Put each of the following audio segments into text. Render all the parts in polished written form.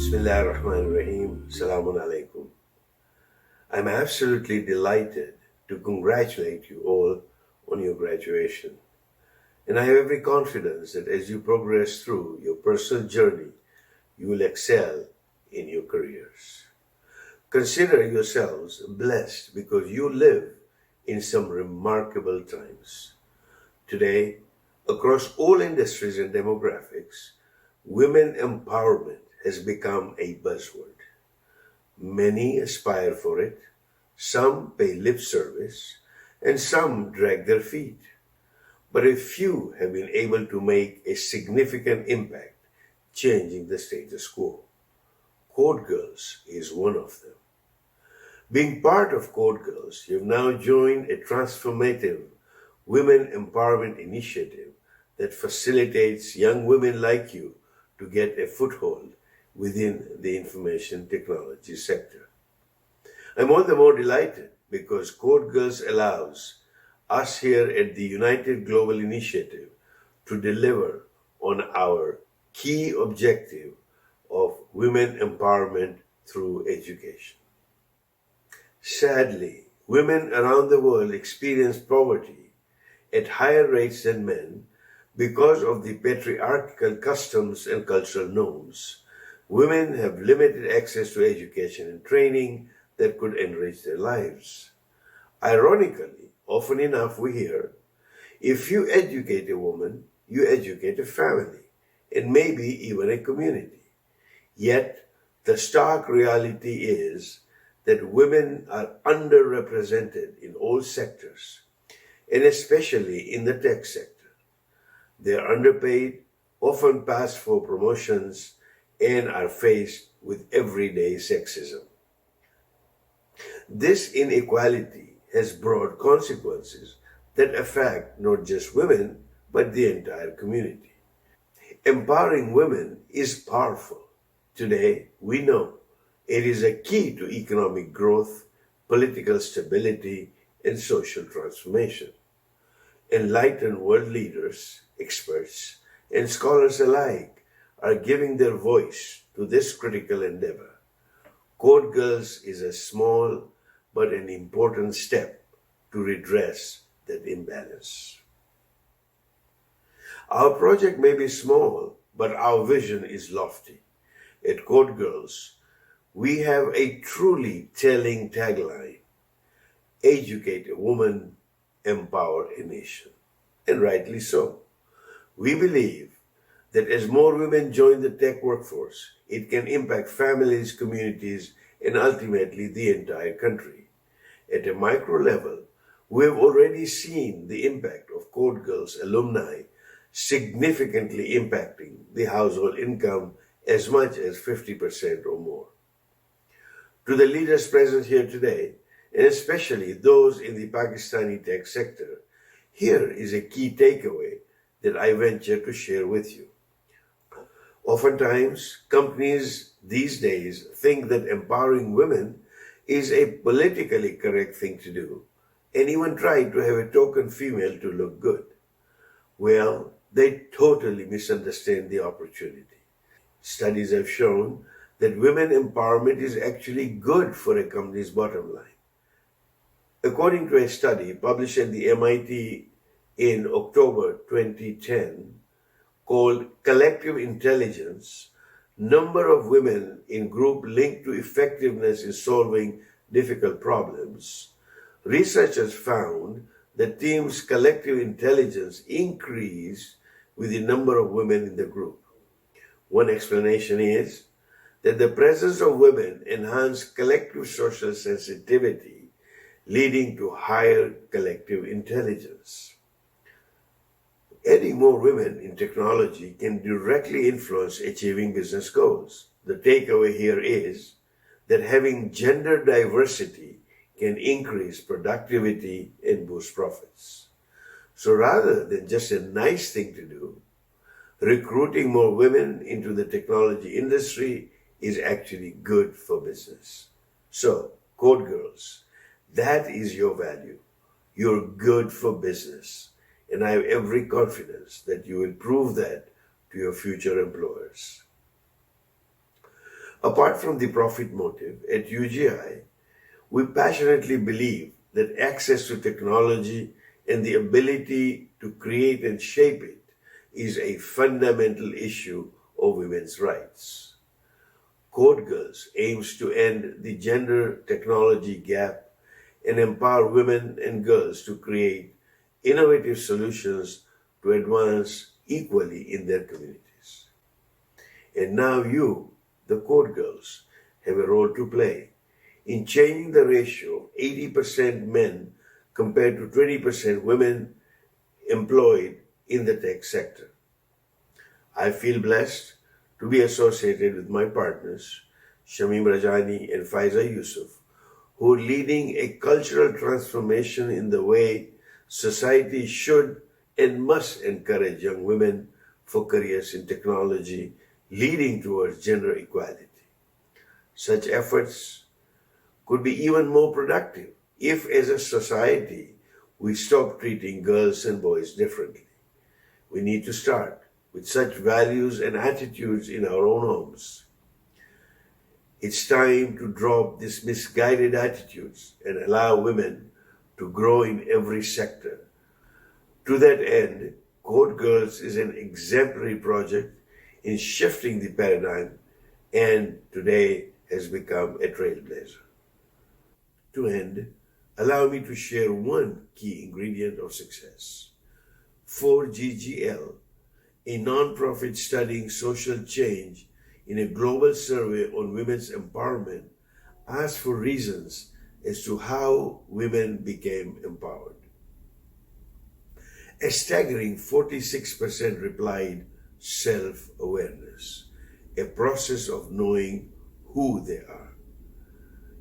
Bismillahirrahmanirrahim. Assalamu alaikum. I'm absolutely delighted to congratulate you all on your graduation. And I have every confidence that as you progress through your personal journey, you will excel in your careers. Consider yourselves blessed because you live in some remarkable times. Today, across all industries and demographics, women empowerment has become a buzzword. Many aspire for it, some pay lip service, and some drag their feet. But a few have been able to make a significant impact, changing the status quo. Code Girls is one of them. Being part of Code Girls, you've now joined a transformative women empowerment initiative that facilitates young women like you to get a foothold within the information technology sector. I'm all the more delighted because Code Girls allows us here at the United Global Initiative to deliver on our key objective of women empowerment through education. Sadly, women around the world experience poverty at higher rates than men because of the patriarchal customs and cultural norms. Women have limited access to education and training that could enrich their lives. Ironically, often enough we hear, if you educate a woman, you educate a family, and maybe even a community. Yet, the stark reality is that women are underrepresented in all sectors, and especially in the tech sector. They are underpaid, often pass for promotions, and are faced with everyday sexism. This inequality has broad consequences that affect not just women, but the entire community. Empowering women is powerful. Today, we know it is a key to economic growth, political stability, and social transformation. Enlightened world leaders, experts, and scholars alike are giving their voice to this critical endeavor. Code Girls is a small but an important step to redress that imbalance. Our project may be small, but our vision is lofty. At Code Girls, we have a truly telling tagline: educate a woman, empower a nation. And rightly so. We believe that as more women join the tech workforce, it can impact families, communities, and ultimately the entire country. At a micro level, we have already seen the impact of Code Girls alumni significantly impacting the household income as much as 50% or more. To the leaders present here today, and especially those in the Pakistani tech sector, here is a key takeaway that I venture to share with you. Oftentimes, companies these days think that empowering women is a politically correct thing to do, and even try to have a token female to look good. Well, they totally misunderstand the opportunity. Studies have shown that women empowerment is actually good for a company's bottom line. According to a study published at the MIT in October 2010, called Collective Intelligence, number of women in group linked to effectiveness in solving difficult problems, researchers found that teams' collective intelligence increased with the number of women in the group. One explanation is that the presence of women enhanced collective social sensitivity, leading to higher collective intelligence. Adding more women in technology can directly influence achieving business goals. The takeaway here is that having gender diversity can increase productivity and boost profits. So rather than just a nice thing to do, recruiting more women into the technology industry is actually good for business. So, Code Girls, that is your value. You're good for business. And I have every confidence that you will prove that to your future employers. Apart from the profit motive, at UGI, we passionately believe that access to technology and the ability to create and shape it is a fundamental issue of women's rights. Code Girls aims to end the gender technology gap and empower women and girls to create innovative solutions to advance equally in their communities. And now you, the Code Girls, have a role to play in changing the ratio of 80% men compared to 20% women employed in the tech sector. I feel blessed to be associated with my partners, Shamim Rajani and Faiza Yusuf, who are leading a cultural transformation in the way society should and must encourage young women for careers in technology, leading towards gender equality. Such efforts could be even more productive if, as a society, we stop treating girls and boys differently. We need to start with such values and attitudes in our own homes. It's time to drop these misguided attitudes and allow women to grow in every sector. To that end, Code Girls is an exemplary project in shifting the paradigm and today has become a trailblazer. To end, allow me to share one key ingredient of success. 4GGL, a non-profit studying social change in a global survey on women's empowerment, asked for reasons as to how women became empowered. A staggering 46% replied self-awareness, a process of knowing who they are.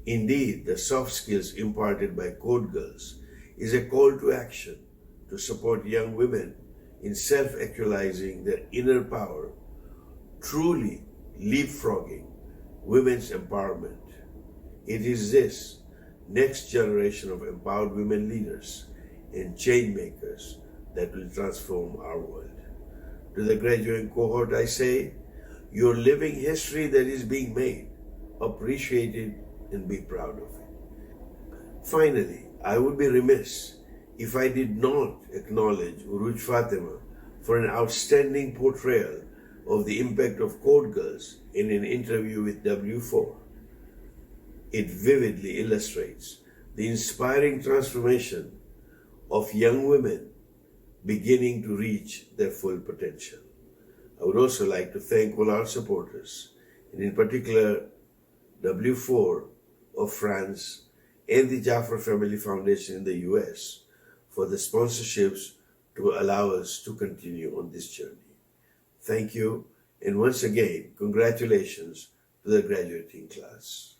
Indeed, the soft skills imparted by Code Girls is a call to action to support young women in self-actualizing their inner power, truly leapfrogging women's empowerment. It is this next generation of empowered women leaders and change makers that will transform our world. To the graduating cohort, I say, you're living history that is being made. Appreciate it and be proud of it. Finally, I would be remiss if I did not acknowledge Uruj Fatima for an outstanding portrayal of the impact of Code Girls in an interview with W4. It vividly illustrates the inspiring transformation of young women beginning to reach their full potential. I would also like to thank all our supporters, and in particular W4 of France and the Jaffer Family Foundation in the US for the sponsorships to allow us to continue on this journey. Thank you, and once again, congratulations to the graduating class.